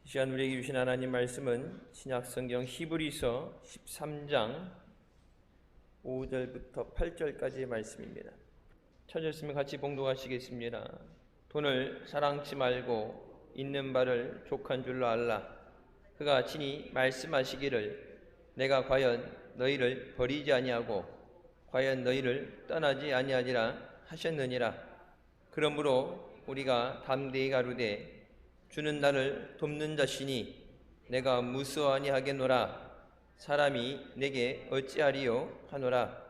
이 시간 우리에게 주신 하나님 말씀은 신약성경 히브리서 13장 5절부터 8절까지의 말씀입니다. 찾으셨으면 같이 봉독하시겠습니다. 돈을 사랑치 말고 있는 바를 족한 줄로 알라. 그가 친히 말씀하시기를 내가 과연 너희를 버리지 아니하고 과연 너희를 떠나지 아니하리라 하셨느니라. 그러므로 우리가 담대히 가로되 주는 나를 돕는 자시니 내가 무수하니 하겠노라. 사람이 내게 어찌하리요 하노라.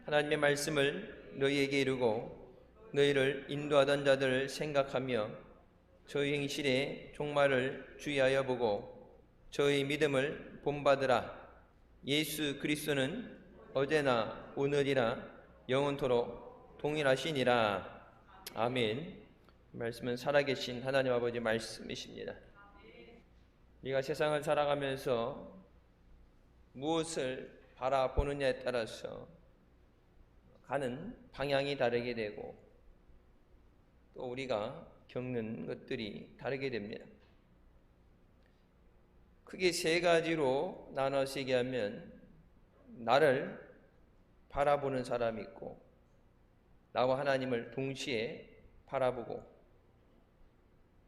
하나님의 말씀을 너희에게 이루고 너희를 인도하던 자들을 생각하며 저희 행실에 종말을 주의하여 보고 저희 믿음을 본받으라. 예수 그리스도는 어제나 오늘이나 영원토록 동일하시니라. 아멘. 말씀은 살아계신 하나님 아버지 말씀이십니다. 우리가 세상을 살아가면서 무엇을 바라보느냐에 따라서 가는 방향이 다르게 되고 또 우리가 겪는 것들이 다르게 됩니다. 크게 세 가지로 나눠서 얘기하면 나를 바라보는 사람이 있고 나와 하나님을 동시에 바라보고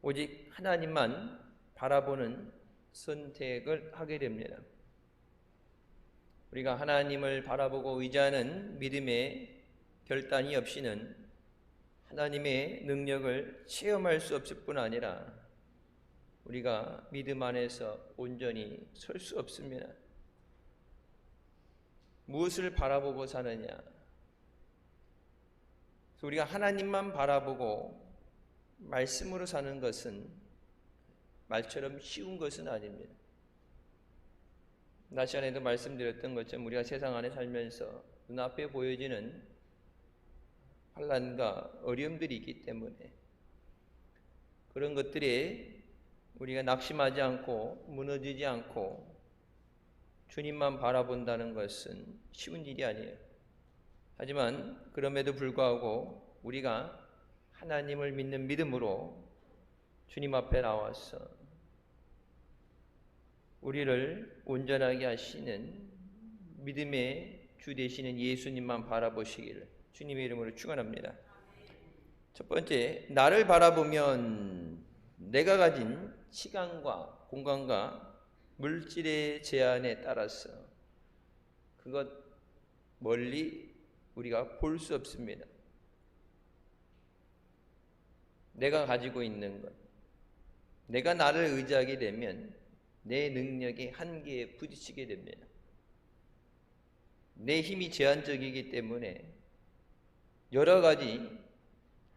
오직 하나님만 바라보는 선택을 하게 됩니다. 우리가 하나님을 바라보고 의지하는 믿음의 결단이 없이는 하나님의 능력을 체험할 수 없을 뿐 아니라 우리가 믿음 안에서 온전히 설 수 없습니다. 무엇을 바라보고 사느냐? 우리가 하나님만 바라보고 말씀으로 사는 것은 말처럼 쉬운 것은 아닙니다. 낮 시간에도 말씀드렸던 것처럼 우리가 세상 안에 살면서 눈앞에 보여지는 환난과 어려움들이 있기 때문에 그런 것들에 우리가 낙심하지 않고 무너지지 않고 주님만 바라본다는 것은 쉬운 일이 아니에요. 하지만 그럼에도 불구하고 우리가 하나님을 믿는 믿음으로 주님 앞에 나와서 우리를 온전하게 하시는 믿음의 주 되시는 예수님만 바라보시기를 주님의 이름으로 축원합니다. 첫 번째, 나를 바라보면 내가 가진 시간과 공간과 물질의 제한에 따라서 그것 멀리 우리가 볼 수 없습니다. 내가 가지고 있는 것, 내가 나를 의지하게 되면 내 능력의 한계에 부딪히게 됩니다. 내 힘이 제한적이기 때문에 여러 가지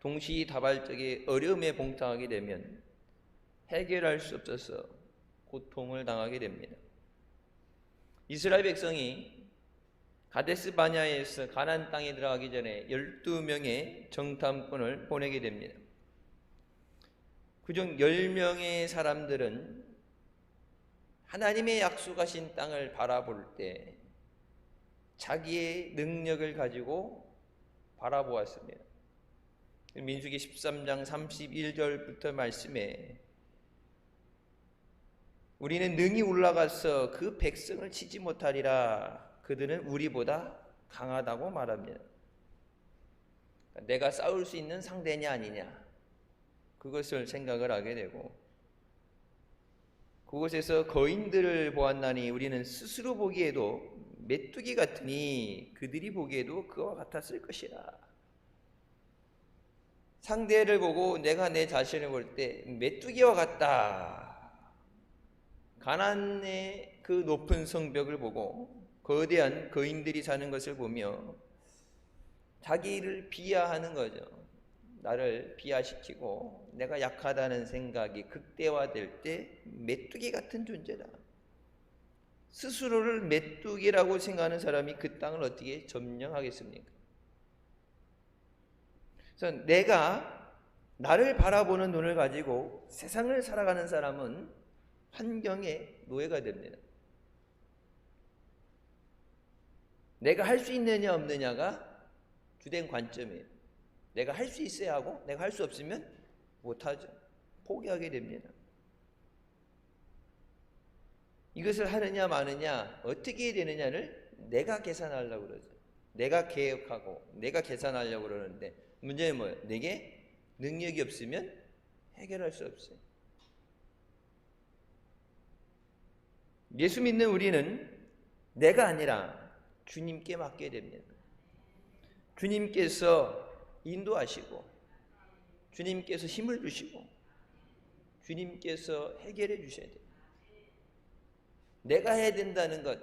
동시다발적인 어려움에 봉착하게 되면 해결할 수 없어서 고통을 당하게 됩니다. 이스라엘 백성이 가데스 바냐에서 가나안 땅에 들어가기 전에 12명의 정탐꾼을 보내게 됩니다. 그중 10명의 사람들은 하나님의 약속하신 땅을 바라볼 때 자기의 능력을 가지고 바라보았습니다. 민수기 13장 31절부터 말씀에 우리는 능히 올라가서 그 백성을 치지 못하리라. 그들은 우리보다 강하다고 말합니다. 내가 싸울 수 있는 상대냐 아니냐 그것을 생각을 하게 되고 그곳에서 거인들을 보았나니 우리는 스스로 보기에도 메뚜기 같으니 그들이 보기에도 그와 같았을 것이라. 상대를 보고 내가 내 자신을 볼 때 메뚜기와 같다. 가나안의 그 높은 성벽을 보고 거대한 거인들이 사는 것을 보며 자기를 비하하는 거죠. 나를 비하시키고 내가 약하다는 생각이 극대화될 때 메뚜기 같은 존재다. 스스로를 메뚜기라고 생각하는 사람이 그 땅을 어떻게 점령하겠습니까? 그래서 내가 나를 바라보는 눈을 가지고 세상을 살아가는 사람은 환경의 노예가 됩니다. 내가 할 수 있느냐 없느냐가 주된 관점이에요. 내가 할 수 있어야 하고 내가 할 수 없으면 못하죠. 포기하게 됩니다. 이것을 하느냐 마느냐 어떻게 해야 되느냐를 내가 계산하려고 그러죠. 내가 계획하고 내가 계산하려고 그러는데 문제는 뭐예요? 내게 능력이 없으면 해결할 수 없어요. 예수 믿는 우리는 내가 아니라 주님께 맡겨야 됩니다. 주님께서 인도하시고 주님께서 힘을 주시고 주님께서 해결해 주셔야 돼요. 내가 해야 된다는 것,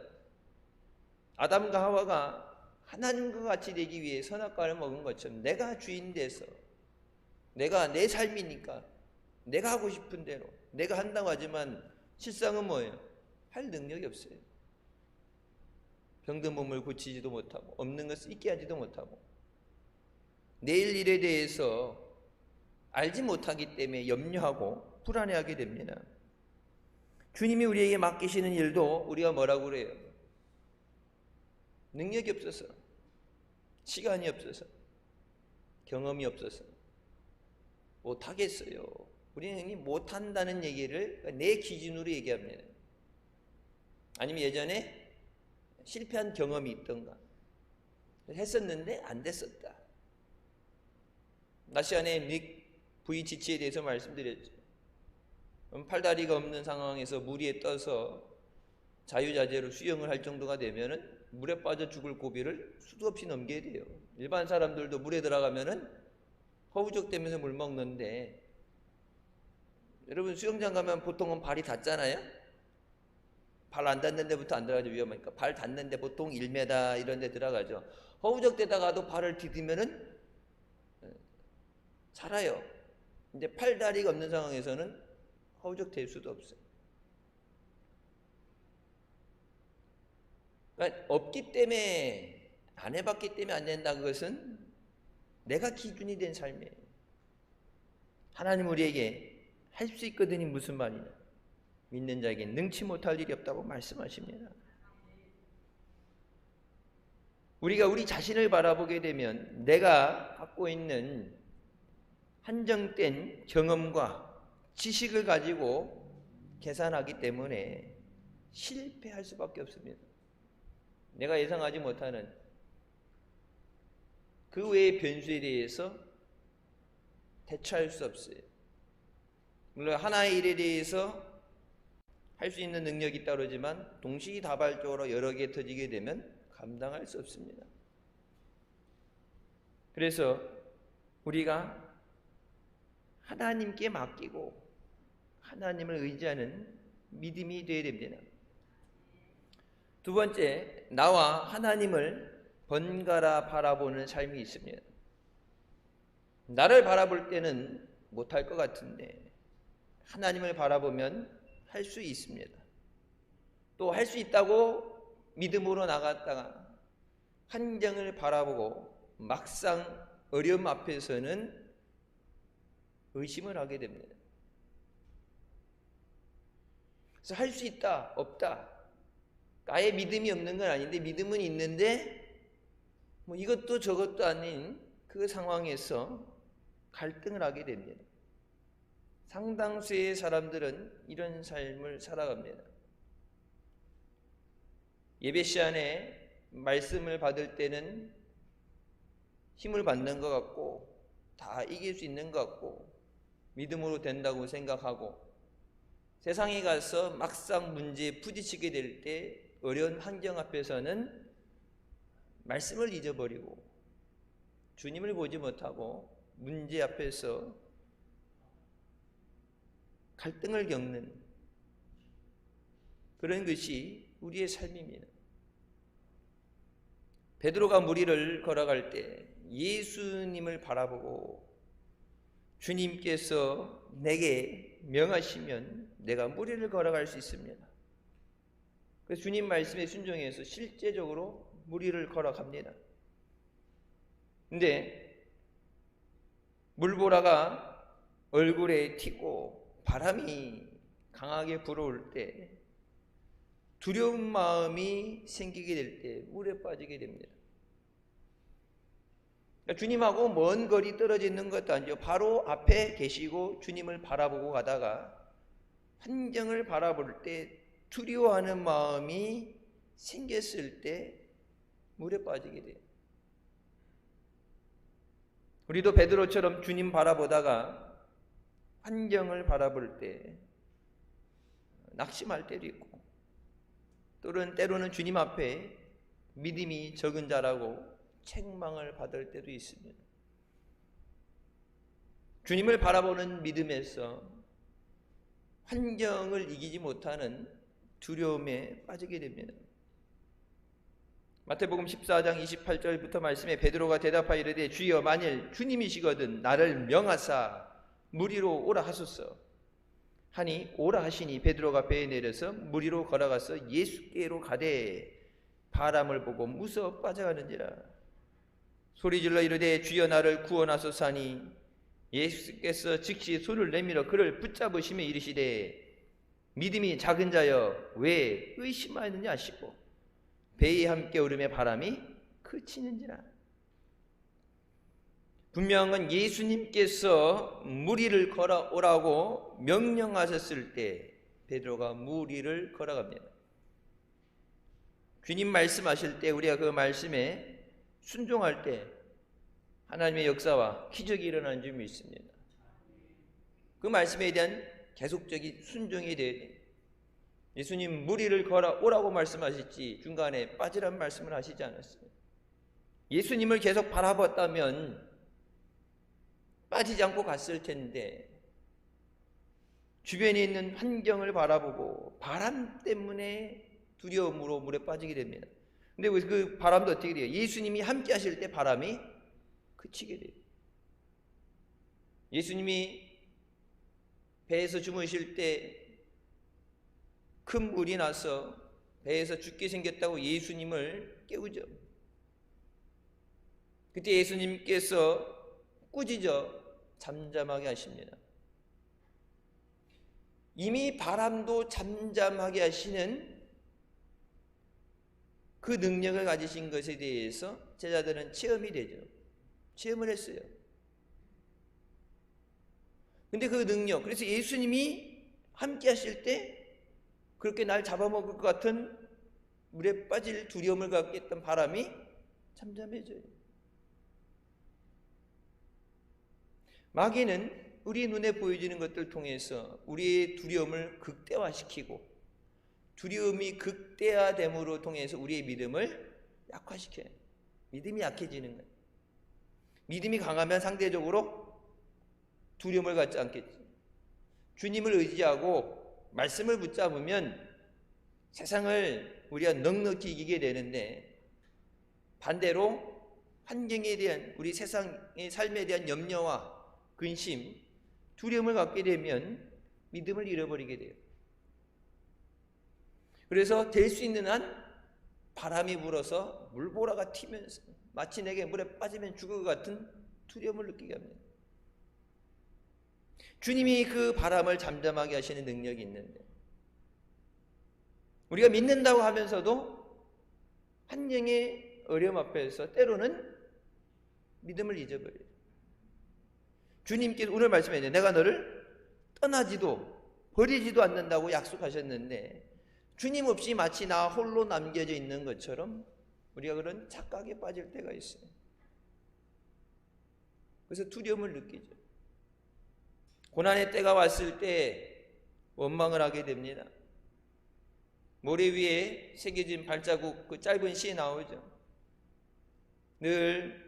아담과 하와가 하나님과 같이 되기 위해 선악과를 먹은 것처럼 내가 주인 돼서 내가 내 삶이니까 내가 하고 싶은 대로 내가 한다고 하지만 실상은 뭐예요? 할 능력이 없어요. 병든 몸을 고치지도 못하고 없는 것을 있게 하지도 못하고 내일 일에 대해서 알지 못하기 때문에 염려하고 불안해하게 됩니다. 주님이 우리에게 맡기시는 일도 우리가 뭐라고 그래요? 능력이 없어서, 시간이 없어서, 경험이 없어서 못하겠어요. 우리는 못한다는 얘기를 내 기준으로 얘기합니다. 아니면 예전에 실패한 경험이 있던가 했었는데 안 됐었다. 낮 시간에 닉 부이치치에 대해서 말씀드렸죠. 팔다리가 없는 상황에서 물 위에 떠서 자유자재로 수영을 할 정도가 되면은 물에 빠져 죽을 고비를 수도 없이 넘겨야 돼요. 일반 사람들도 물에 들어가면은 허우적대면서 물 먹는데, 여러분 수영장 가면 보통은 발이 닿잖아요. 발 안 닿는 데부터 안 들어가죠. 위험하니까. 발 닿는 데 보통 1m 이런 데 들어가죠. 허우적대다가도 발을 디디면은 살아요. 근데 팔다리가 없는 상황에서는 허우적될 수도 없어요. 그러니까 없기 때문에, 안 해봤기 때문에 안 된다는 것은 내가 기준이 된 삶이에요. 하나님 우리에게 할 수 있거든이 무슨 말이냐? 믿는 자에게 능치 못할 일이 없다고 말씀하십니다. 우리가 우리 자신을 바라보게 되면 내가 갖고 있는 한정된 경험과 지식을 가지고 계산하기 때문에 실패할 수밖에 없습니다. 내가 예상하지 못하는 그 외의 변수에 대해서 대처할 수 없어요. 물론 하나의 일에 대해서 할 수 있는 능력이 있다고 그러지만 동시다발적으로 여러 개 터지게 되면 감당할 수 없습니다. 그래서 우리가 하나님께 맡기고 하나님을 의지하는 믿음이 되어야 됩니다. 두 번째, 나와 하나님을 번갈아 바라보는 삶이 있습니다. 나를 바라볼 때는 못할 것 같은데 하나님을 바라보면 할 수 있습니다. 또 할 수 있다고 믿음으로 나갔다가 한정을 바라보고 막상 어려움 앞에서는 의심을 하게 됩니다. 그래서 할 수 있다, 없다. 아예 믿음이 없는 건 아닌데 믿음은 있는데 뭐 이것도 저것도 아닌 그 상황에서 갈등을 하게 됩니다. 상당수의 사람들은 이런 삶을 살아갑니다. 예배 시간에 말씀을 받을 때는 힘을 받는 것 같고 다 이길 수 있는 것 같고 믿음으로 된다고 생각하고, 세상에 가서 막상 문제에 부딪히게 될 때 어려운 환경 앞에서는 말씀을 잊어버리고 주님을 보지 못하고 문제 앞에서 갈등을 겪는 그런 것이 우리의 삶입니다. 베드로가 무리를 걸어갈 때 예수님을 바라보고 주님께서 내게 명하시면 내가 무리를 걸어갈 수 있습니다. 그래서 주님 말씀에 순종해서 실제적으로 무리를 걸어갑니다. 근데 물보라가 얼굴에 튀고 바람이 강하게 불어올 때 두려운 마음이 생기게 될 때 물에 빠지게 됩니다. 그러니까 주님하고 먼 거리 떨어져 있는 것도 아니죠. 바로 앞에 계시고 주님을 바라보고 가다가 환경을 바라볼 때 두려워하는 마음이 생겼을 때 물에 빠지게 돼요. 우리도 베드로처럼 주님 바라보다가 환경을 바라볼 때 낙심할 때도 있고, 때로는 주님 앞에 믿음이 적은 자라고 책망을 받을 때도 있습니다. 주님을 바라보는 믿음에서 환경을 이기지 못하는 두려움에 빠지게 됩니다. 마태복음 14장 28절부터 말씀에 베드로가 대답하여 이르되 주여 만일 주님이시거든 나를 명하사 물 위로 오라 하소서 하니 오라 하시니 베드로가 배에 내려서 물 위로 걸어가서 예수께로 가되 바람을 보고 무서워 빠져가는지라. 소리질러 이르되 주여 나를 구원하소서 하니 예수께서 즉시 손을 내밀어 그를 붙잡으시며 이르시되 믿음이 작은 자여 왜 의심하였느냐 하시고 배에 함께 오름에 바람이 그치는지라. 분명은 예수님께서 물 위를 걸어오라고 명령하셨을 때 베드로가 물 위를 걸어갑니다. 주님 말씀하실 때 우리가 그 말씀에 순종할 때 하나님의 역사와 기적이 일어나는 줄 믿습니다. 그 말씀에 대한 계속적인 순종이 되어야 돼요. 예수님 물 위를 걸어오라고 말씀하셨지 중간에 빠지라는 말씀을 하시지 않았어요. 예수님을 계속 바라봤다면 빠지지 않고 갔을 텐데 주변에 있는 환경을 바라보고 바람 때문에 두려움으로 물에 빠지게 됩니다. 근데 그 바람도 어떻게 돼요? 예수님이 함께 하실 때 바람이 그치게 돼요. 예수님이 배에서 주무실 때 큰 물이 나서 배에서 죽게 생겼다고 예수님을 깨우죠. 그때 예수님께서 꾸짖어 잠잠하게 하십니다. 이미 바람도 잠잠하게 하시는 그 능력을 가지신 것에 대해서 제자들은 체험이 되죠. 체험을 했어요. 근데 그 능력, 그래서 예수님이 함께 하실 때 그렇게 날 잡아먹을 것 같은 물에 빠질 두려움을 갖게 했던 바람이 잠잠해져요. 마귀는 우리 눈에 보여지는 것들을 통해서 우리의 두려움을 극대화시키고 두려움이 극대화됨으로 통해서 우리의 믿음을 약화시켜요. 믿음이 약해지는 거예요. 믿음이 강하면 상대적으로 두려움을 갖지 않겠지. 주님을 의지하고 말씀을 붙잡으면 세상을 우리가 넉넉히 이기게 되는데 반대로 환경에 대한 우리 세상의 삶에 대한 염려와 근심, 두려움을 갖게 되면 믿음을 잃어버리게 돼요. 그래서 될 수 있는 한 바람이 불어서 물보라가 튀면서 마치 내게 물에 빠지면 죽을 것 같은 두려움을 느끼게 합니다. 주님이 그 바람을 잠잠하게 하시는 능력이 있는데 우리가 믿는다고 하면서도 환경의 어려움 앞에서 때로는 믿음을 잊어버려요. 주님께서 오늘 말씀에 내가 너를 떠나지도 버리지도 않는다고 약속하셨는데 주님 없이 마치 나 홀로 남겨져 있는 것처럼 우리가 그런 착각에 빠질 때가 있어요. 그래서 두려움을 느끼죠. 고난의 때가 왔을 때 원망을 하게 됩니다. 모래 위에 새겨진 발자국, 그 짧은 시에 나오죠. 늘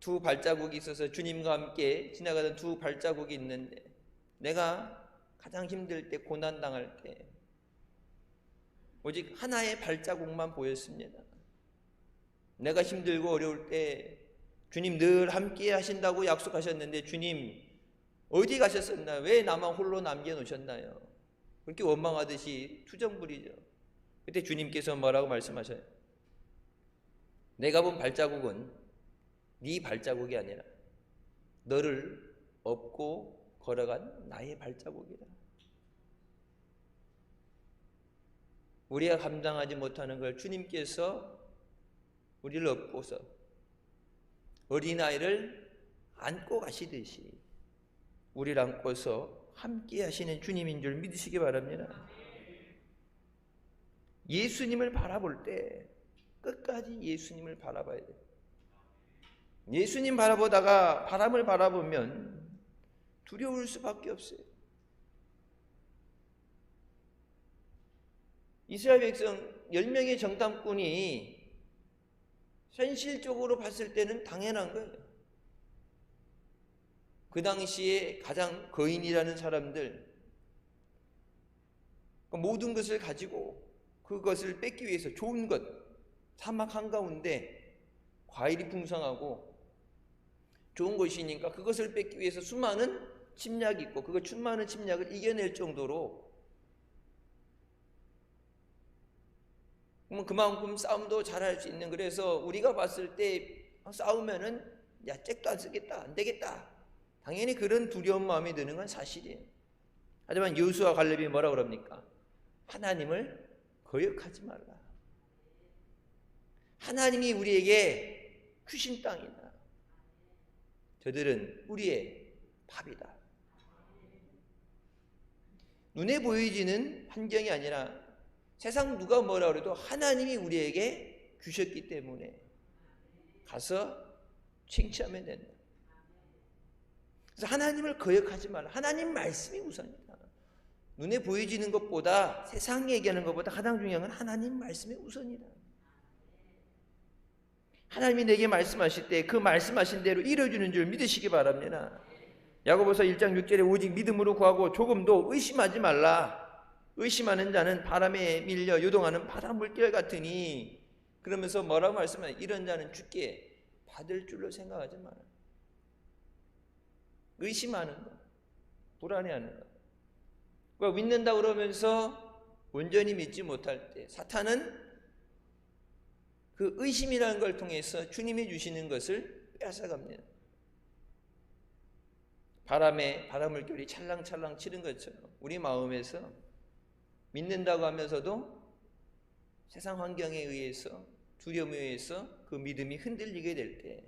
두 발자국이 있어서 주님과 함께 지나가던 두 발자국이 있는데 내가 가장 힘들 때, 고난당할 때 오직 하나의 발자국만 보였습니다. 내가 힘들고 어려울 때 주님 늘 함께 하신다고 약속하셨는데 주님 어디 가셨었나요? 왜 나만 홀로 남겨놓으셨나요? 그렇게 원망하듯이 투정 부리죠. 그때 주님께서 뭐라고 말씀하셔요? 내가 본 발자국은 네 발자국이 아니라 너를 업고 걸어간 나의 발자국이다. 우리가 감당하지 못하는 걸 주님께서 우리를 업고서 어린아이를 안고 가시듯이 우리를 안고서 함께 하시는 주님인 줄 믿으시기 바랍니다. 예수님을 바라볼 때 끝까지 예수님을 바라봐야 돼요. 예수님 바라보다가 바람을 바라보면 두려울 수밖에 없어요. 이스라엘 백성 10명의 정탐꾼이 현실적으로 봤을 때는 당연한 거예요. 그 당시에 가장 거인이라는 사람들, 모든 것을 가지고 그것을 뺏기 위해서 좋은 것, 사막 한가운데 과일이 풍성하고 좋은 것이니까 그것을 뺏기 위해서 수많은 침략이 있고 그 수많은 침략을 이겨낼 정도로 그만큼 싸움도 잘할 수 있는, 그래서 우리가 봤을 때 싸우면은 야 잭도 안 쓰겠다, 안 되겠다, 당연히 그런 두려운 마음이 드는 건 사실이에요. 하지만 여호수아 갈렙이 뭐라 그럽니까? 하나님을 거역하지 말라. 하나님이 우리에게 주신 땅이다. 저들은 우리의 밥이다. 눈에 보이지는 환경이 아니라 세상 누가 뭐라 그래도 하나님이 우리에게 주셨기 때문에 가서 칭찬하면 된다. 그래서 하나님을 거역하지 말라. 하나님 말씀이 우선이다. 눈에 보여지는 것보다, 세상이 얘기하는 것보다 가장 중요한 건 하나님 말씀이 우선이다. 하나님이 내게 말씀하실 때 그 말씀하신 대로 이루어지는 줄 믿으시기 바랍니다. 야고보서 1장 6절에 오직 믿음으로 구하고 조금도 의심하지 말라. 의심하는 자는 바람에 밀려 요동하는 바람 물결 같으니, 그러면서 뭐라고 말씀하냐? 이런 자는 주께 받을 줄로 생각하지 마라. 의심하는 거, 불안해하는 거. 그러니까 믿는다 그러면서 온전히 믿지 못할 때 사탄은 그 의심이라는 걸 통해서 주님이 주시는 것을 뺏어갑니다. 바람에 바람물결이 찰랑찰랑 치는 것처럼 우리 마음에서 믿는다고 하면서도 세상 환경에 의해서, 두려움에 의해서 그 믿음이 흔들리게 될 때,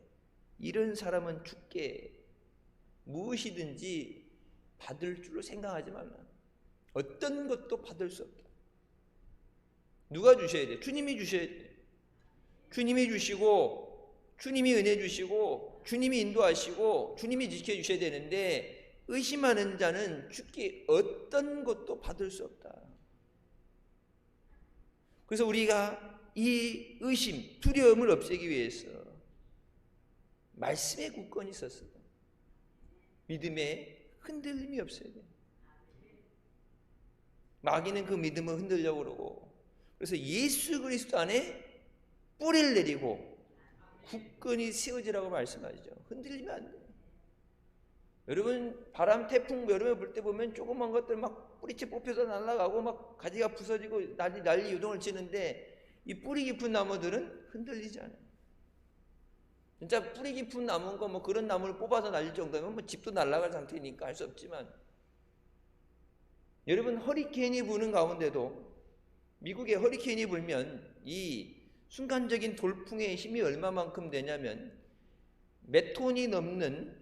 이런 사람은 주께 무엇이든지 받을 줄로 생각하지 말라. 어떤 것도 받을 수 없다. 누가 주셔야 돼? 주님이 주셔야 돼. 주님이 주시고, 주님이 은혜 주시고, 주님이 인도하시고, 주님이 지켜주셔야 되는데, 의심하는 자는 주께 어떤 것도 받을 수 없다. 그래서 우리가 이 의심, 두려움을 없애기 위해서 말씀에 굳건히 있었어요. 믿음에 흔들림이 없어야 돼요. 마귀는 그 믿음을 흔들려고 그러고, 그래서 예수 그리스도 안에 뿌리를 내리고 굳건히 세워지라고 말씀하시죠. 흔들리면 안 돼요. 여러분, 바람, 태풍, 여름에 불 때 보면 조그만 것들 막 뿌리채 뽑혀서 날아가고 막 가지가 부서지고 난리 요동을 치는데, 이 뿌리 깊은 나무들은 흔들리지 않아요. 진짜 뿌리 깊은 나무인 거, 뭐 그런 나무를 뽑아서 날릴 정도면 뭐 집도 날아갈 상태니까 할 수 없지만, 여러분, 허리케인이 부는 가운데도, 미국에 허리케인이 불면 이 순간적인 돌풍의 힘이 얼마만큼 되냐면, 몇 톤이 넘는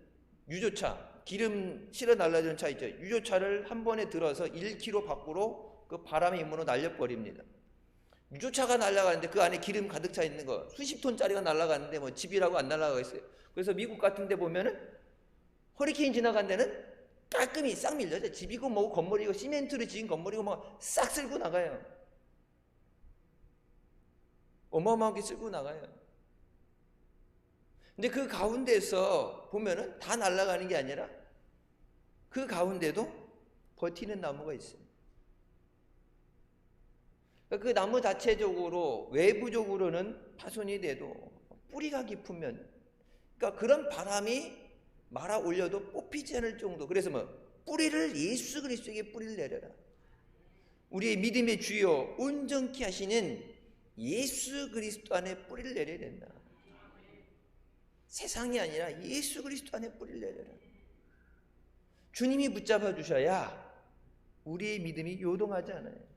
유조차, 기름 실어 날라주는 차 있죠. 유조차를 한 번에 들어서 1km 밖으로 그 바람의 힘으로 날려버립니다. 유조차가 날아가는데 그 안에 기름 가득 차 있는 거 수십 톤짜리가 날아가는데 뭐 집이라고 안 날아가겠어요. 그래서 미국 같은 데 보면은 허리케인 지나간 데는 깔끔히 싹 밀려져. 집이고 뭐고 건물이고 시멘트로 지은 건물이고 뭐 싹 쓸고 나가요. 어마어마하게 쓸고 나가요. 근데 그 가운데서 보면은 다 날아가는 게 아니라 그 가운데도 버티는 나무가 있어요. 그 나무 자체적으로 외부적으로는 파손이 돼도 뿌리가 깊으면, 그러니까 그런 바람이 말아 올려도 뽑히지 않을 정도. 그래서 뭐 뿌리를, 예수 그리스도에게 뿌리를 내려라. 우리의 믿음의 주요 온전케 하시는 예수 그리스도 안에 뿌리를 내려야 된다. 세상이 아니라 예수 그리스도 안에 뿌리를 내려라. 주님이 붙잡아 주셔야 우리의 믿음이 요동하지 않아요.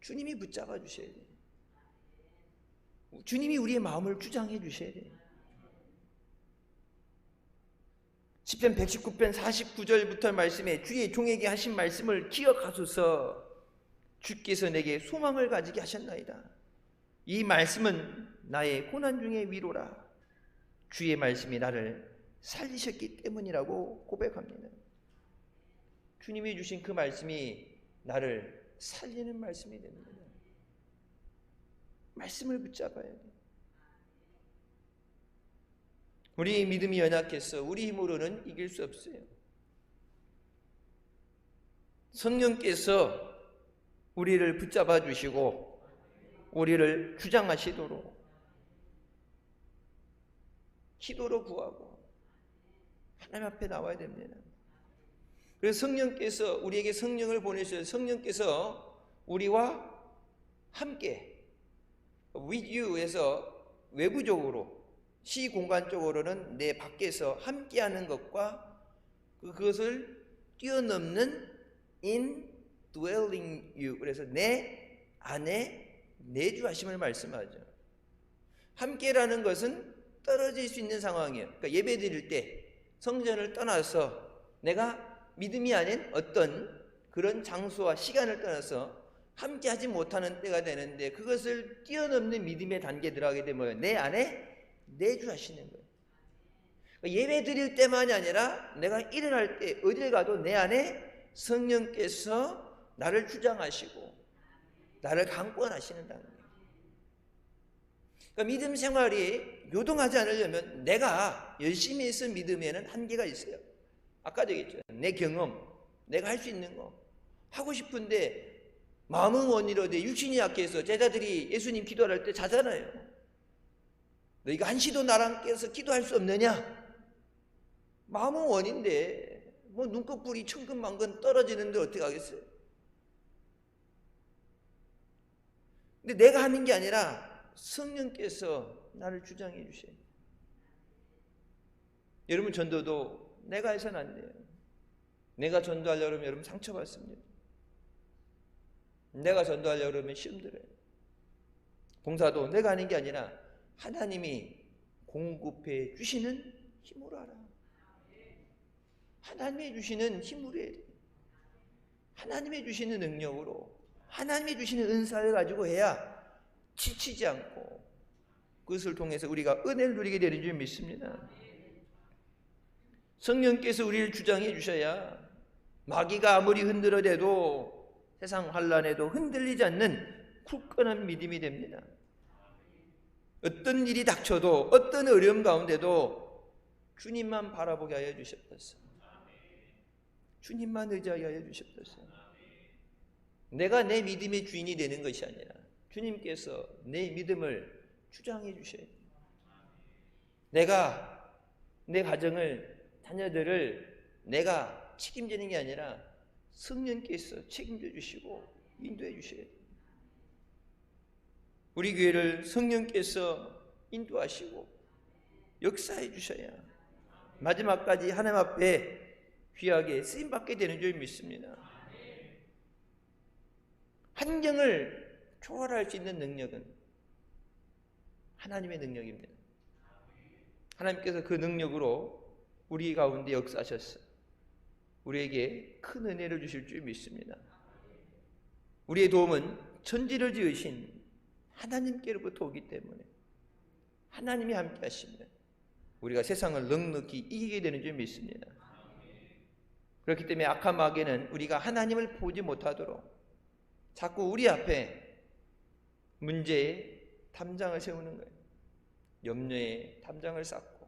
주님이 붙잡아 주셔야 돼요. 주님이 우리의 마음을 주장해 주셔야 돼요. 시편 119편 49절부터 말씀에 주의 종에게 하신 말씀을 기억하소서. 주께서 내게 소망을 가지게 하셨나이다. 이 말씀은 나의 고난 중의 위로라. 주의 말씀이 나를 살리셨기 때문이라고 고백합니다. 주님이 주신 그 말씀이 나를 살리는 말씀이 됩니다. 말씀을 붙잡아야 돼요. 우리 믿음이 연약해서 우리 힘으로는 이길 수 없어요. 성령께서 우리를 붙잡아 주시고 우리를 주장하시도록 기도로 구하고 하나님 앞에 나와야 됩니다. 그래서 성령께서 우리에게 성령을 보내셔서 성령께서 우리와 함께 with you 에서 외부적으로 시공간적으로는 내 밖에서 함께하는 것과 그것을 뛰어넘는 indwelling you, 그래서 내 안에 내주하심을 말씀하죠. 함께라는 것은 떨어질 수 있는 상황이에요. 그러니까 예배 드릴 때 성전을 떠나서 내가 믿음이 아닌 어떤 그런 장소와 시간을 떠나서 함께하지 못하는 때가 되는데 그것을 뛰어넘는 믿음의 단계에 들어가게 되면 내 안에 내주하시는 거예요. 그러니까 예배 드릴 때만이 아니라 내가 일어날 때 어딜 가도 내 안에 성령께서 나를 주장하시고 나를 강권하시는 단계. 그러니까 믿음 생활이 요동하지 않으려면 내가 열심히 해서 믿음에는 한계가 있어요. 아까도 얘기했죠. 내 경험, 내가 할 수 있는 거 하고 싶은데 마음은 원이로되 육신이 약해서 제자들이 예수님 기도할 때 자잖아요. 너희가 한시도 나랑 껴서 기도할 수 없느냐? 마음은 원인데 뭐 눈꺼풀이 천근만근 떨어지는데 어떻게 하겠어요? 근데 내가 하는 게 아니라 성령께서 나를 주장해 주셔요. 여러분 전도도 내가 해서는 안 돼요. 내가 전도하려고 하면 여러분 상처받습니다. 내가 하려고 그러면 시험 들어요. 봉사도 내가 하는 게 아니라 하나님이 공급해 주시는 힘으로 하라. 하나님이 주시는 힘으로 해야 돼. 하나님이 주시는 능력으로, 하나님이 주시는 은사를 가지고 해야 지치지 않고 그것을 통해서 우리가 은혜를 누리게 되는 줄 믿습니다. 성령께서 우리를 주장해 주셔야 마귀가 아무리 흔들어대도 세상 환란에도 흔들리지 않는 굳건한 믿음이 됩니다. 어떤 일이 닥쳐도 어떤 어려움 가운데도 주님만 바라보게 하여 주셨소서. 주님만 의지하게 하여 주셨소서. 내가 내 믿음의 주인이 되는 것이 아니라 주님께서 내 믿음을 주장해 주셔야 돼요. 내가 내 가정을, 자녀들을 내가 책임지는 게 아니라 성령께서 책임져 주시고 인도해 주셔야 돼요. 우리 교회를 성령께서 인도하시고 역사해 주셔야 마지막까지 하나님 앞에 귀하게 쓰임받게 되는 줄 믿습니다. 환경을 초월할 수 있는 능력은 하나님의 능력입니다. 하나님께서 그 능력으로 우리 가운데 역사하셨어요. 우리에게 큰 은혜를 주실 줄 믿습니다. 우리의 도움은 천지를 지으신 하나님께로부터 오기 때문에 하나님이 함께 하시면 우리가 세상을 넉넉히 이기게 되는 줄 믿습니다. 그렇기 때문에 악한 마귀는 우리가 하나님을 보지 못하도록 자꾸 우리 앞에 문제에 담장을 세우는 거예요. 염려에 담장을 쌓고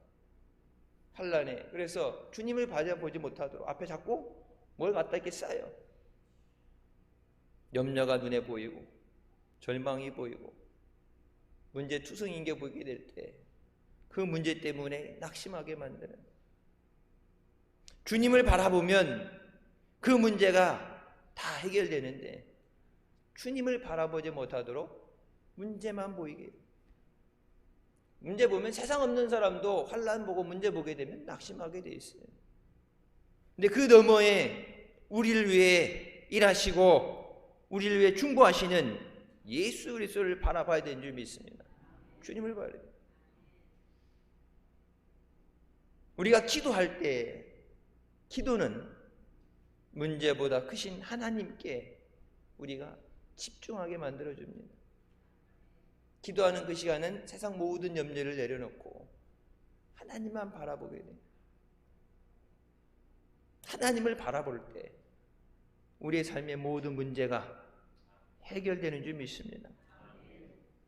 환란에, 그래서 주님을 바라보지 못하도록 앞에 자꾸 뭘 갖다 이렇게 쌓아요. 염려가 눈에 보이고 절망이 보이고 문제투성인 게 보이게 될 때 그 문제 때문에 낙심하게 만드는, 주님을 바라보면 그 문제가 다 해결되는데 주님을 바라보지 못하도록 문제만 보이게 해요. 문제 보면 세상 없는 사람도 환란 보고 문제 보게 되면 낙심하게 돼 있어요. 근데 그 너머에 우리를 위해 일하시고 우리를 위해 충고하시는 예수 그리스도를 바라봐야 되는 줄 믿습니다. 주님을 봐야 돼요. 우리가 기도할 때 기도는 문제보다 크신 하나님께 우리가 집중하게 만들어줍니다. 기도하는 그 시간은 세상 모든 염려를 내려놓고 하나님만 바라보게 돼요. 하나님을 바라볼 때 우리의 삶의 모든 문제가 해결되는 줄 믿습니다.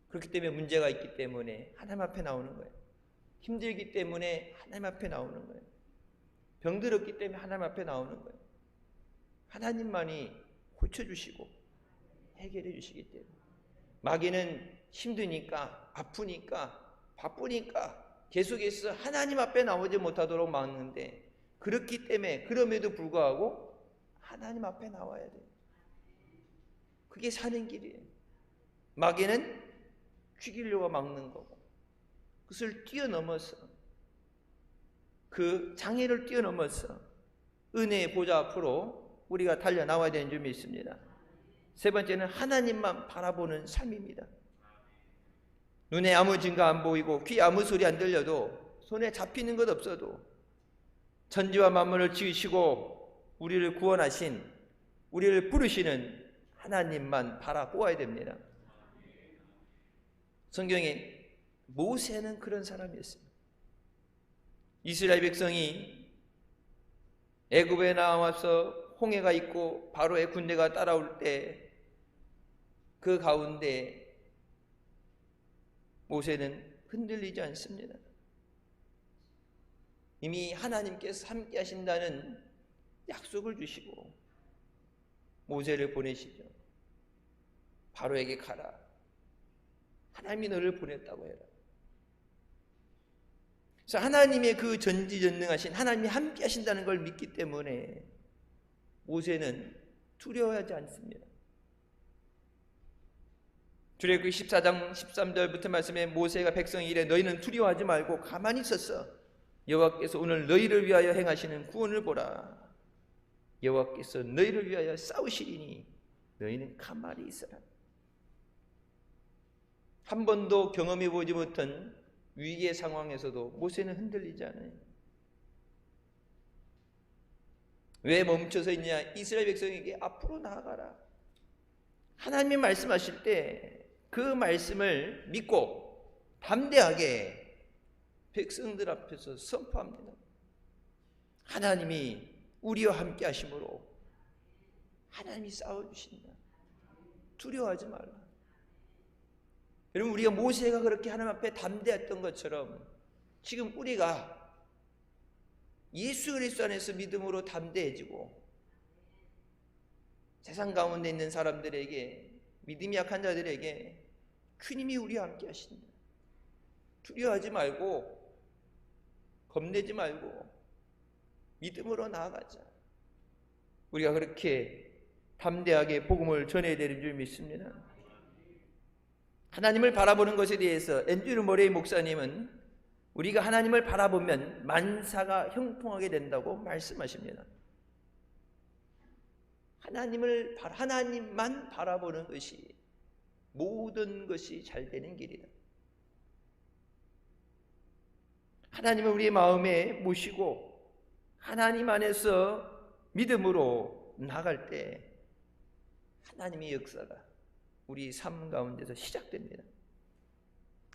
그렇기 때문에 문제가 있기 때문에 하나님 앞에 나오는 거예요. 힘들기 때문에 하나님 앞에 나오는 거예요. 병들었기 때문에 하나님 앞에 나오는 거예요. 하나님만이 고쳐주시고 해결해 주시기 때문에. 마귀는 힘드니까, 아프니까, 바쁘니까 계속해서 하나님 앞에 나오지 못하도록 막는데, 그렇기 때문에 그럼에도 불구하고 하나님 앞에 나와야 돼요. 그게 사는 길이에요. 마귀는 죽이려고 막는 거고, 그것을 뛰어넘어서, 그 장애를 뛰어넘어서 은혜의 보좌 앞으로 우리가 달려나와야 되는 줄 믿습니다. 세 번째는 하나님만 바라보는 삶입니다. 눈에 아무 증거 안 보이고 귀 아무 소리 안 들려도 손에 잡히는 것 없어도 천지와 만물을 지으시고 우리를 구원하신, 우리를 부르시는 하나님만 바라보아야 됩니다. 성경에 모세는 그런 사람이었습니다. 이스라엘 백성이 애굽에 나와서 홍해가 있고 바로의 군대가 따라올 때 그 가운데 모세는 흔들리지 않습니다. 이미 하나님께서 함께 하신다는 약속을 주시고 모세를 보내시죠. 바로에게 가라. 하나님이 너를 보냈다고 해라. 그래서 하나님의 그 전지전능하신 하나님이 함께 하신다는 걸 믿기 때문에 모세는 두려워하지 않습니다. 출애굽기 14장 13절부터 말씀에 모세가 백성이 이래 너희는 두려워하지 말고 가만히 있었어. 여호와께서 오늘 너희를 위하여 행하시는 구원을 보라. 여호와께서 너희를 위하여 싸우시리니 너희는 가만히 있어라. 한 번도 경험해 보지 못한 위기의 상황에서도 모세는 흔들리지 않아요. 왜 멈춰서 있냐? 이스라엘 백성에게 앞으로 나아가라. 하나님이 말씀하실 때 그 말씀을 믿고 담대하게 백성들 앞에서 선포합니다. 하나님이 우리와 함께 하심으로 하나님이 싸워주신다. 두려워하지 말라. 여러분, 우리가 모세가 그렇게 하나님 앞에 담대했던 것처럼 지금 우리가 예수 그리스도 안에서 믿음으로 담대해지고 세상 가운데 있는 사람들에게, 믿음이 약한 자들에게 주님이 우리와 함께 하신다. 두려워하지 말고 겁내지 말고 믿음으로 나아가자. 우리가 그렇게 담대하게 복음을 전해야 되는 줄 믿습니다. 하나님을 바라보는 것에 대해서 앤드류 머레이 목사님은 우리가 하나님을 바라보면 만사가 형통하게 된다고 말씀하십니다. 하나님만 바라보는 것이 모든 것이 잘 되는 길이다. 하나님을 우리의 마음에 모시고 하나님 안에서 믿음으로 나갈 때 하나님의 역사가 우리 삶 가운데서 시작됩니다.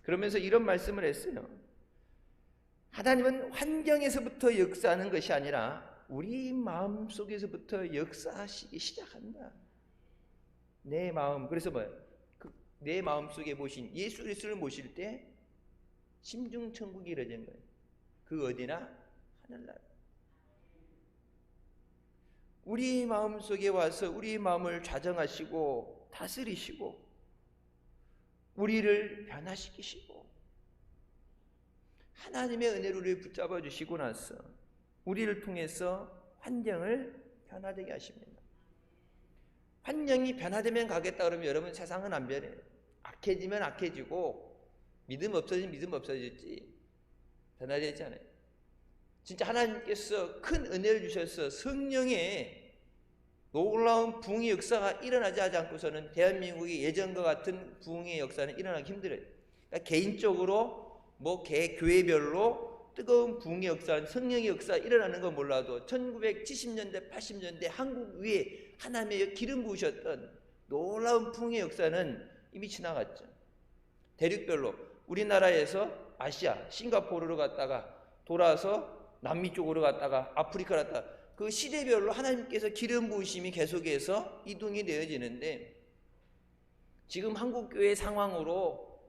그러면서 이런 말씀을 했어요. 하나님은 환경에서부터 역사하는 것이 아니라 우리 마음 속에서부터 역사하시기 시작한다. 내 마음, 그래서 내 마음 속에 모신 예수 그리스도를 모실 때 심중천국이 이루어진 거예요. 그 어디나 하늘나라. 우리 마음 속에 와서 우리 마음을 좌정하시고 다스리시고 우리를 변화시키시고 하나님의 은혜로 우리를 붙잡아 주시고 나서 우리를 통해서 환경을 변화되게 하십니다. 환경이 변화되면 가겠다 그러면 여러분, 세상은 안 변해요. 악해지면 악해지고 믿음 없어지면 믿음 없어졌지 변화되지 않아요. 진짜 하나님께서 큰 은혜를 주셔서 성령의 놀라운 부흥의 역사가 일어나지 하지 않고서는 대한민국이 예전과 같은 부흥의 역사는 일어나기 힘들어요. 그러니까 개인적으로 교회별로 뜨거운 부흥의 역사, 성령의 역사 일어나는 건 몰라도 1970년대, 80년대 한국 위에 하나님의 기름 부으셨던 놀라운 풍의 역사는 이미 지나갔죠. 대륙별로 우리나라에서 아시아, 싱가포르로 갔다가 돌아서 남미 쪽으로 갔다가 아프리카로 갔다가 그 시대별로 하나님께서 기름 부으심이 계속해서 이동이 되어지는데, 지금 한국교회 상황으로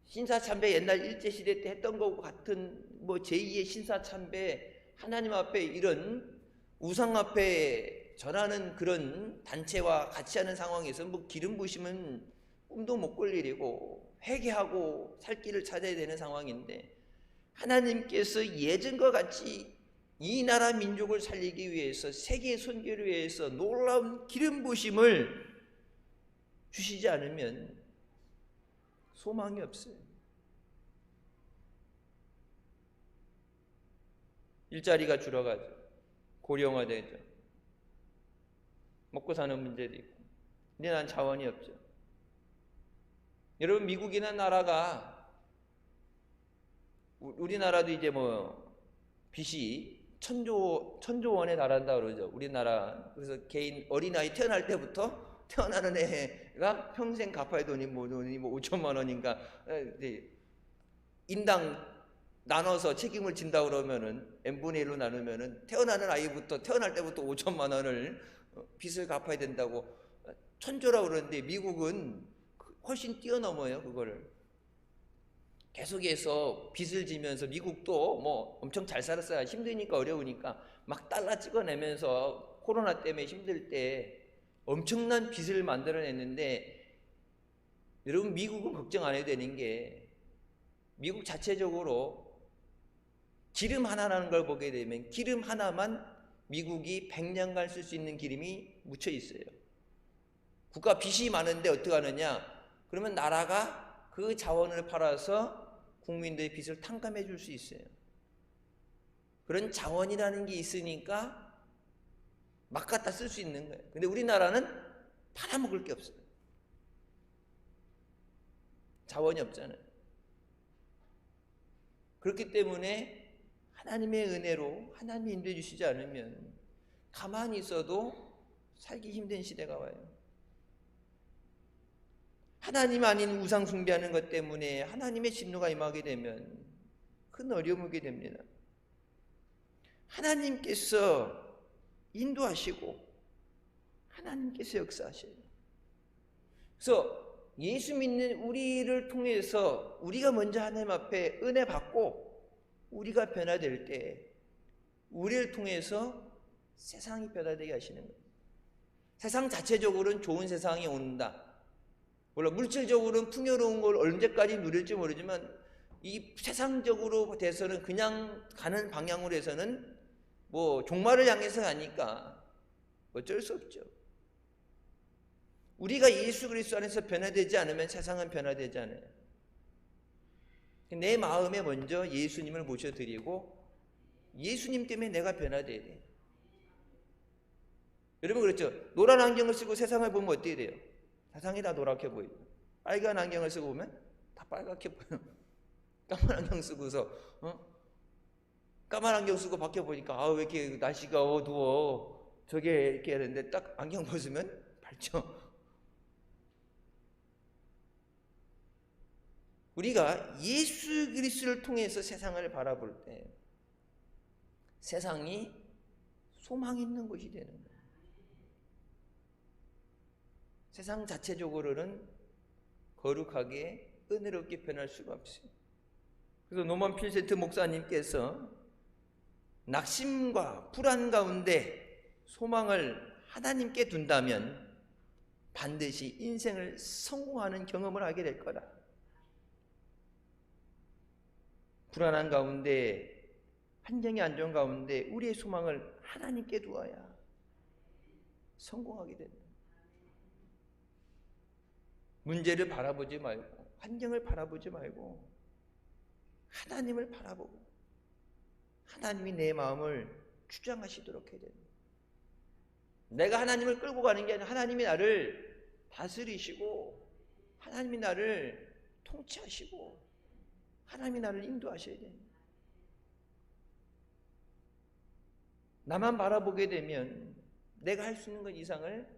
신사참배 옛날 일제시대 때 했던 것 같은 제2의 신사참배, 하나님 앞에 이런 우상 앞에 전하는 그런 단체와 같이 하는 상황에서 기름 부으심은 꿈도 못 꿀 일이고 회개하고 살 길을 찾아야 되는 상황인데, 하나님께서 예전과 같이 이 나라 민족을 살리기 위해서, 세계 선교를 위해서 놀라운 기름 부으심을 주시지 않으면 소망이 없어요. 일자리가 줄어가죠. 고령화되죠. 먹고 사는 문제도 있고. 근데 난 자원이 없죠. 여러분, 미국이나 나라가, 우리나라도 이제 빚이 천조 원에 달한다 그러죠. 우리나라. 그래서 개인 어린아이 태어날 때부터 태어나는 애가 평생 갚아야 돈이 5천만 원인가 인당 나눠서 책임을 진다 그러면은 n분의 1로 나누면은 태어나는 아이부터 태어날 때부터 5천만 원을 빚을 갚아야 된다고 천조라고 그러는데, 미국은 훨씬 뛰어넘어요. 그거를 계속해서 빚을 지면서, 미국도 엄청 잘 살았어요. 힘드니까, 어려우니까 막 달러 찍어내면서 코로나 때문에 힘들 때 엄청난 빚을 만들어냈는데, 여러분, 미국은 걱정 안 해도 되는 게, 미국 자체적으로 기름 하나라는 걸 보게 되면 기름 하나만 미국이 100년간 쓸 수 있는 기름이 묻혀 있어요. 국가 빚이 많은데 어떻게 하느냐? 그러면 나라가 그 자원을 팔아서 국민들의 빚을 탕감해 줄 수 있어요. 그런 자원이라는 게 있으니까 막 갖다 쓸 수 있는 거예요. 근데 우리나라는 팔아먹을 게 없어요. 자원이 없잖아요. 그렇기 때문에 하나님의 은혜로 하나님이 인도해 주시지 않으면 가만히 있어도 살기 힘든 시대가 와요. 하나님 아닌 우상 숭배하는 것 때문에 하나님의 진노가 임하게 되면 큰 어려움을 오게 됩니다. 하나님께서 인도하시고 하나님께서 역사하셔요. 그래서 예수 믿는 우리를 통해서 우리가 먼저 하나님 앞에 은혜 받고 우리가 변화될 때 우리를 통해서 세상이 변화되게 하시는 거예요. 세상 자체적으로는 좋은 세상이 온다. 물론 물질적으로는 풍요로운 걸 언제까지 누릴지 모르지만 이 세상적으로 돼서는 그냥 가는 방향으로 해서는 종말을 향해서 가니까 어쩔 수 없죠. 우리가 예수 그리스도 안에서 변화되지 않으면 세상은 변화되지 않아요. 내 마음에 먼저 예수님을 모셔드리고 예수님 때문에 내가 변화돼야 돼요. 여러분 그렇죠? 노란 안경을 쓰고 세상을 보면 어떻게 돼요? 세상이 다 노랗게 보이고, 빨간 안경을 쓰고 보면 다 빨갛게 보여요. 까만 안경 쓰고서 까만 안경 쓰고 밖에 보니까 왜 이렇게 날씨가 어두워, 저게 이렇게 하는데 딱 안경 벗으면 밝죠. 우리가 예수 그리스도를 통해서 세상을 바라볼 때 세상이 소망 있는 곳이 되는 거예요. 세상 자체적으로는 거룩하게 은혜롭게 변할 수가 없어요. 그래서 노만 필센트 목사님께서 낙심과 불안 가운데 소망을 하나님께 둔다면 반드시 인생을 성공하는 경험을 하게 될 거다. 불안한 가운데, 환경이 안 좋은 가운데 우리의 소망을 하나님께 두어야 성공하게 된다. 문제를 바라보지 말고, 환경을 바라보지 말고 하나님을 바라보고 하나님이 내 마음을 주장하시도록 해야 된다. 내가 하나님을 끌고 가는 게 아니라 하나님이 나를 다스리시고 하나님이 나를 통치하시고 하나님이 나를 인도하셔야 됩니다. 나만 바라보게 되면 내가 할 수 있는 것 이상을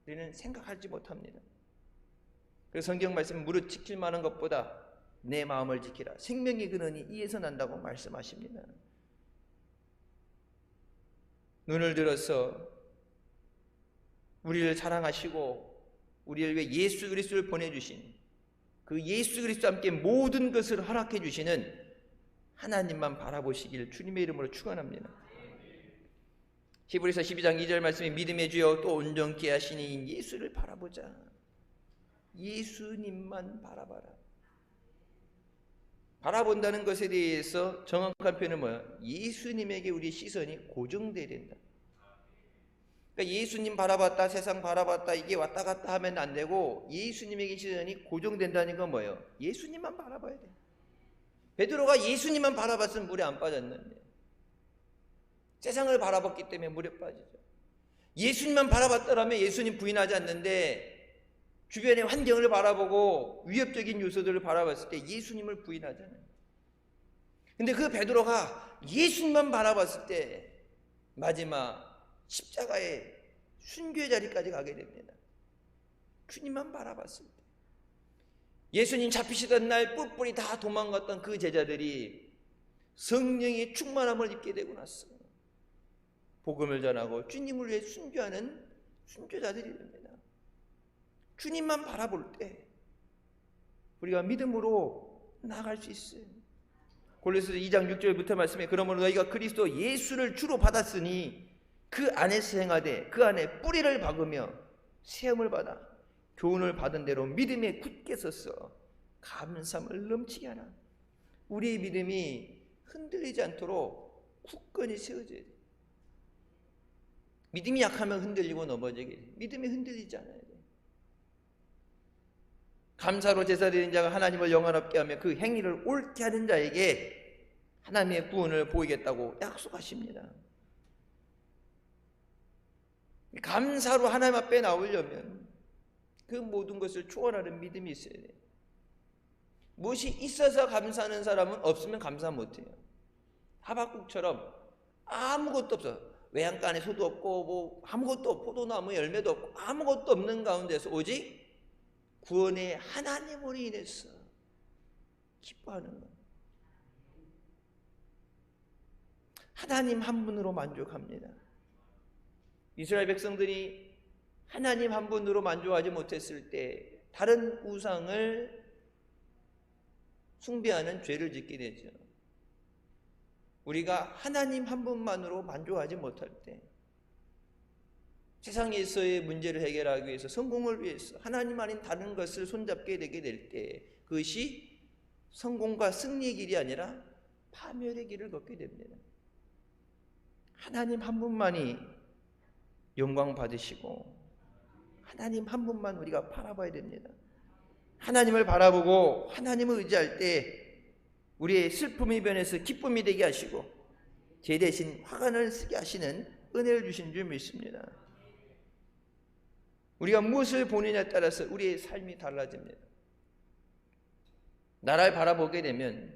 우리는 생각하지 못합니다. 그래서 성경 말씀 무릇 지킬 만한 것보다 내 마음을 지키라. 생명의 근원이 이에서 난다고 말씀하십니다. 눈을 들어서 우리를 사랑하시고 우리를 위해 예수 그리스도를 보내주신 그 예수 그리스도와 함께 모든 것을 허락해 주시는 하나님만 바라보시길 주님의 이름으로 축원합니다. 히브리서 12장 2절 말씀에 믿음의 주여 또 온전케 하시니 예수를 바라보자. 예수님만 바라봐라. 바라본다는 것에 대해서 정확한 표현은 뭐야? 예수님에게 우리 시선이 고정돼야 된다. 그러니까 예수님 바라봤다, 세상 바라봤다, 이게 왔다 갔다 하면 안 되고 예수님에게 시선이 고정된다는 건 뭐예요? 예수님만 바라봐야 돼. 베드로가 예수님만 바라봤으면 물에 안 빠졌는데 세상을 바라봤기 때문에 물에 빠지죠. 예수님만 바라봤더라면 예수님 부인하지 않는데 주변의 환경을 바라보고 위협적인 요소들을 바라봤을 때 예수님을 부인하잖아요. 근데 그 베드로가 예수님만 바라봤을 때 마지막 십자가의 순교의 자리까지 가게 됩니다. 주님만 바라봤을 때. 예수님 잡히시던 날 뿔뿔이 다 도망갔던 그 제자들이 성령의 충만함을 입게 되고 났어. 복음을 전하고 주님을 위해 순교하는 순교자들이 됩니다. 주님만 바라볼 때 우리가 믿음으로 나아갈 수 있어요. 골로새서 2장 6절부터 말씀해 그러므로 너희가 그리스도 예수를 주로 받았으니 그 안에서 행하되 그 안에 뿌리를 박으며 세움을 받아 교훈을 받은 대로 믿음에 굳게 서서 감사함을 넘치게 하라. 우리의 믿음이 흔들리지 않도록 굳건히 세워져야 돼. 믿음이 약하면 흔들리고 넘어지게 돼. 믿음이 흔들리지 않아야 돼. 감사로 제사드리는 자가 하나님을 영화롭게 하며 그 행위를 옳게 하는 자에게 하나님의 구원을 보이겠다고 약속하십니다. 감사로 하나님 앞에 나오려면 그 모든 것을 초월하는 믿음이 있어야 돼요. 무엇이 있어서 감사하는 사람은 없으면 감사 못해요. 하박국처럼 아무것도 없어. 외양간 안에 소도 없고 뭐 아무것도 없고 포도나무 열매도 없고 아무것도 없는 가운데서 오직 구원의 하나님으로 인해서 기뻐하는 것. 하나님 한 분으로 만족합니다. 이스라엘 백성들이 하나님 한 분으로 만족하지 못했을 때 다른 우상을 숭배하는 죄를 짓게 되죠. 우리가 하나님 한 분만으로 만족하지 못할 때 세상에서의 문제를 해결하기 위해서 성공을 위해서 하나님 아닌 다른 것을 손잡게 되게 될 때 그것이 성공과 승리의 길이 아니라 파멸의 길을 걷게 됩니다. 하나님 한 분만이 영광 받으시고 하나님 한 분만 우리가 바라봐야 됩니다. 하나님을 바라보고 하나님을 의지할 때 우리의 슬픔이 변해서 기쁨이 되게 하시고 제 대신 화관을 쓰게 하시는 은혜를 주신 줄 믿습니다. 우리가 무엇을 보느냐에 따라서 우리의 삶이 달라집니다. 나를 바라보게 되면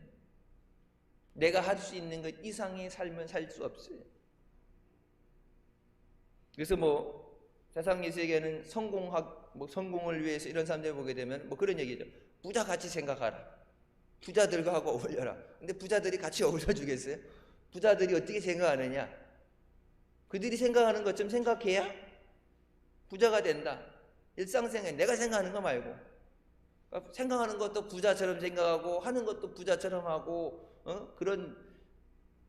내가 할 수 있는 것 이상의 삶은 살 수 없어요. 그래서 세상 이 세계는 성공을 위해서 이런 사람들 보게 되면 그런 얘기죠. 부자같이 생각하라. 부자들과 하고 어울려라. 근데 부자들이 같이 어울려 주겠어요? 부자들이 어떻게 생각하느냐? 그들이 생각하는 것처럼 생각해야 부자가 된다. 일상생활 내가 생각하는 거 말고 생각하는 것도 부자처럼 생각하고 하는 것도 부자처럼 하고 그런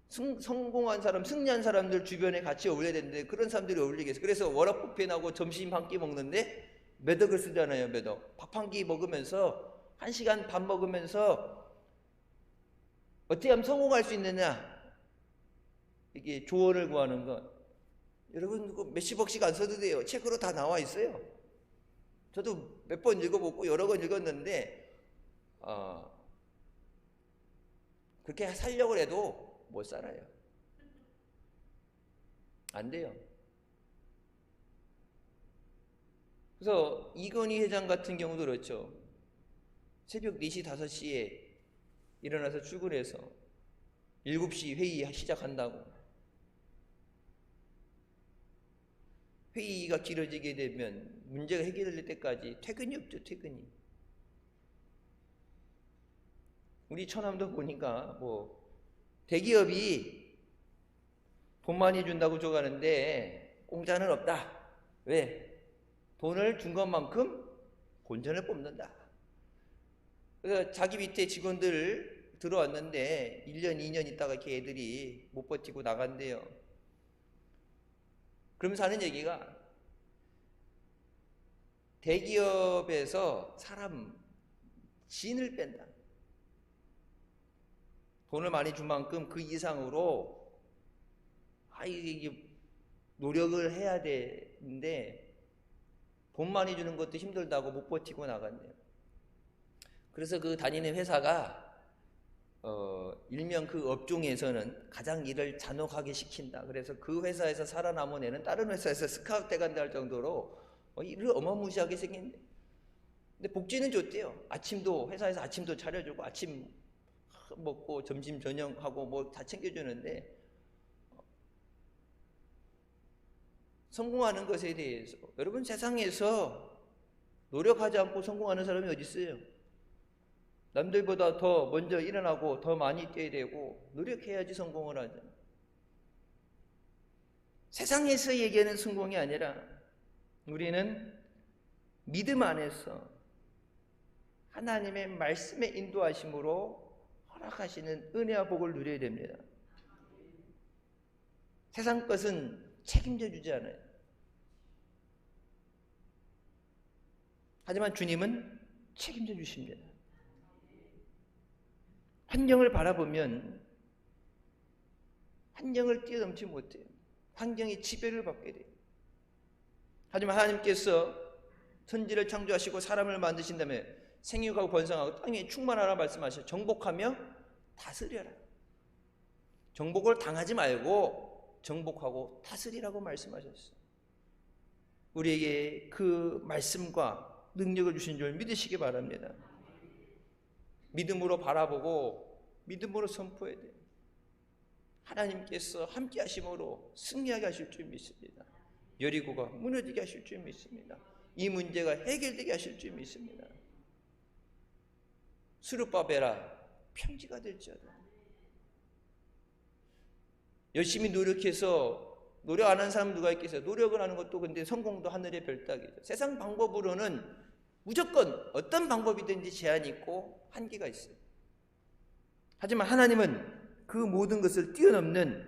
성공한 사람, 승리한 사람들 주변에 같이 어울려야 되는데 그런 사람들이 어울리겠어요. 그래서 워라밸하고 점심 한 끼 먹는데 매덕을 쓰잖아요. 매덕. 밥 한 끼 먹으면서 1시간 밥 먹으면서 어떻게 하면 성공할 수 있느냐, 이게 조언을 구하는 것. 여러분 몇십억씩 안 써도 돼요. 책으로 다 나와 있어요. 저도 몇 번 읽어보고 여러 번 읽었는데 그렇게 살려고 해도 못 살아요. 안 돼요. 그래서 이건희 회장 같은 경우도 그렇죠. 새벽 4시, 5시에 일어나서 출근해서 7시 회의 시작한다고. 회의가 길어지게 되면 문제가 해결될 때까지 퇴근이 없죠. 퇴근이. 우리 처남도 보니까 대기업이 돈 많이 준다고 줘가는데 공짜는 없다. 왜? 돈을 준 것만큼 본전을 뽑는다. 그래서 자기 밑에 직원들 들어왔는데 1년, 2년 있다가 이렇게 애들이 못 버티고 나간대요. 그러면서 하는 얘기가 대기업에서 사람 진을 뺀다. 돈을 많이 준 만큼 그 이상으로 이게 노력을 해야 되는데 돈 많이 주는 것도 힘들다고 못 버티고 나간대요. 그래서 그 다니는 회사가 일명 그 업종에서는 가장 일을 잔혹하게 시킨다. 그래서 그 회사에서 살아남은 애는 다른 회사에서 스카우트 돼간다 할 정도로 일을 어마무시하게 생긴데, 근데 복지는 좋대요. 아침도 회사에서 아침도 차려주고 아침 먹고 점심 저녁하고 다 챙겨주는데, 성공하는 것에 대해서 여러분, 세상에서 노력하지 않고 성공하는 사람이 어디 있어요? 남들보다 더 먼저 일어나고 더 많이 뛰어야 되고 노력해야지 성공을 하죠. 세상에서 얘기하는 성공이 아니라 우리는 믿음 안에서 하나님의 말씀의 인도하심으로 허락하시는 은혜와 복을 누려야 됩니다. 세상 것은 책임져 주지 않아요. 하지만 주님은 책임져 주십니다. 환경을 바라보면 환경을 뛰어넘지 못해요. 환경이 지배를 받게 돼요. 하지만 하나님께서 천지를 창조하시고 사람을 만드신 다음에 생육하고 번성하고 땅에 충만하라 말씀하셔서 정복하며 다스려라. 정복을 당하지 말고 정복하고 다스리라고 말씀하셨어요. 우리에게 그 말씀과 능력을 주신 줄 믿으시기 바랍니다. 믿음으로 바라보고 믿음으로 선포해야 돼요. 하나님께서 함께 하심으로 승리하게 하실 줄 믿습니다. 여리고가 무너지게 하실 줄 믿습니다. 이 문제가 해결되게 하실 줄 믿습니다. 스룹바벨아 평지가 될지어다. 열심히 노력해서 노력 안 하는 사람 누가 있겠어요? 노력을 하는 것도 근데 성공도 하늘의 별따기죠. 세상 방법으로는 무조건 어떤 방법이든지 제한이 있고 한계가 있어요. 하지만 하나님은 그 모든 것을 뛰어넘는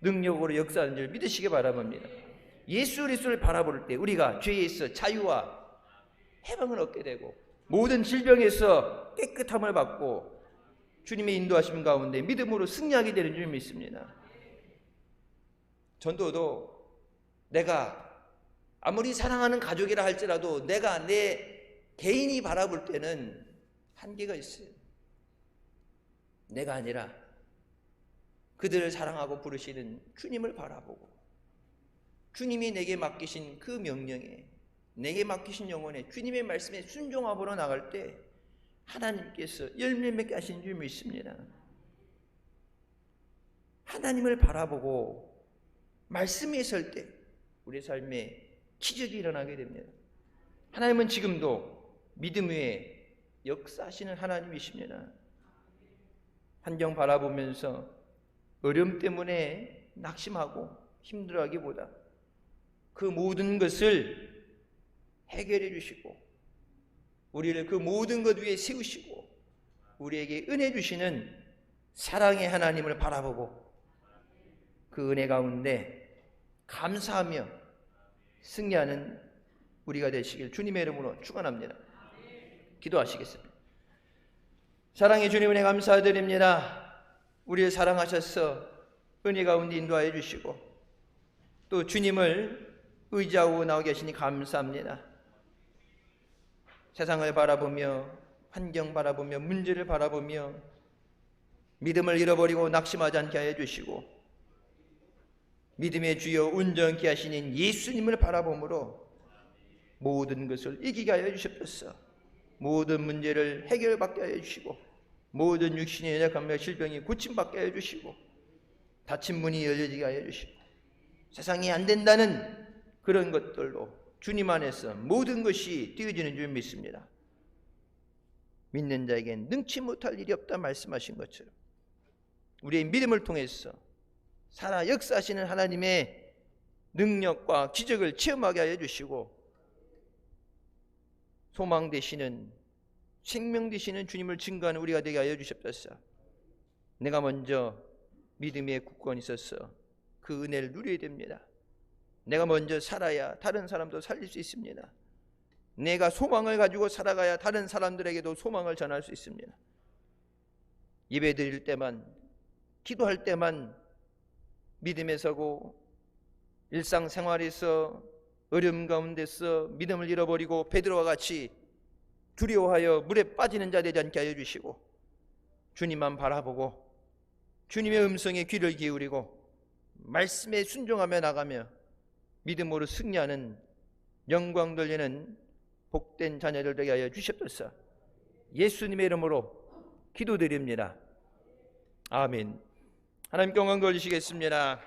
능력으로 역사하는 줄 믿으시기 바랍니다. 예수 그리스도를 바라볼 때 우리가 죄에서 자유와 해방을 얻게 되고 모든 질병에서 깨끗함을 받고 주님의 인도하심 가운데 믿음으로 승리하게 되는 줄 믿습니다. 전도도 내가 아무리 사랑하는 가족이라 할지라도 내가 내 개인이 바라볼 때는 한계가 있어요. 내가 아니라 그들을 사랑하고 부르시는 주님을 바라보고 주님이 내게 맡기신 그 명령에 내게 맡기신 영혼에 주님의 말씀에 순종함으로 나갈 때 하나님께서 열매 맺게 하신 줄 믿습니다. 하나님을 바라보고 말씀에 설 때 우리 삶에 기적이 일어나게 됩니다. 하나님은 지금도 믿음 위에 역사하시는 하나님이십니다. 환경 바라보면서 어려움 때문에 낙심하고 힘들어하기보다 그 모든 것을 해결해 주시고 우리를 그 모든 것 위에 세우시고 우리에게 은혜 주시는 사랑의 하나님을 바라보고 그 은혜 가운데 감사하며 승리하는 우리가 되시길 주님의 이름으로 축원합니다. 기도하시겠습니다. 사랑의 주님 은혜 감사드립니다. 우리를 사랑하셔서 은혜 가운데 인도하여 주시고 또 주님을 의지하고 나오게 하시니 감사합니다. 세상을 바라보며 환경 바라보며 문제를 바라보며 믿음을 잃어버리고 낙심하지 않게 하여 주시고 믿음의 주여 온전케 하시는 예수님을 바라보므로 모든 것을 이기게 하여 주셨소서. 모든 문제를 해결받게 하여 주시고 모든 육신의 연약함과 질병이 고침받게 하여 주시고 다친 문이 열려지게 하여 주시고 세상이 안 된다는 그런 것들로 주님 안에서 모든 것이 되어지는 줄 믿습니다. 믿는 자에겐 능치 못할 일이 없다 말씀하신 것처럼 우리의 믿음을 통해서 살아 역사하시는 하나님의 능력과 기적을 체험하게 하여 주시고 소망 되시는 생명 되시는 주님을 증거하는 우리가 되게 하여 주시옵소서. 내가 먼저 믿음의 굳건히 있어서 그 은혜를 누려야 됩니다. 내가 먼저 살아야 다른 사람도 살릴 수 있습니다. 내가 소망을 가지고 살아가야 다른 사람들에게도 소망을 전할 수 있습니다. 예배 드릴 때만, 기도할 때만 믿음에 서고 일상생활에서 어려움 가운데서 믿음을 잃어버리고 베드로와 같이 두려워하여 물에 빠지는 자 되지 않게 하여 주시고 주님만 바라보고 주님의 음성에 귀를 기울이고 말씀에 순종하며 나가며 믿음으로 승리하는 영광 돌리는 복된 자녀들 되게 하여 주시옵소서. 예수님의 이름으로 기도드립니다. 아멘. 하나님께 영광 돌리시겠습니다.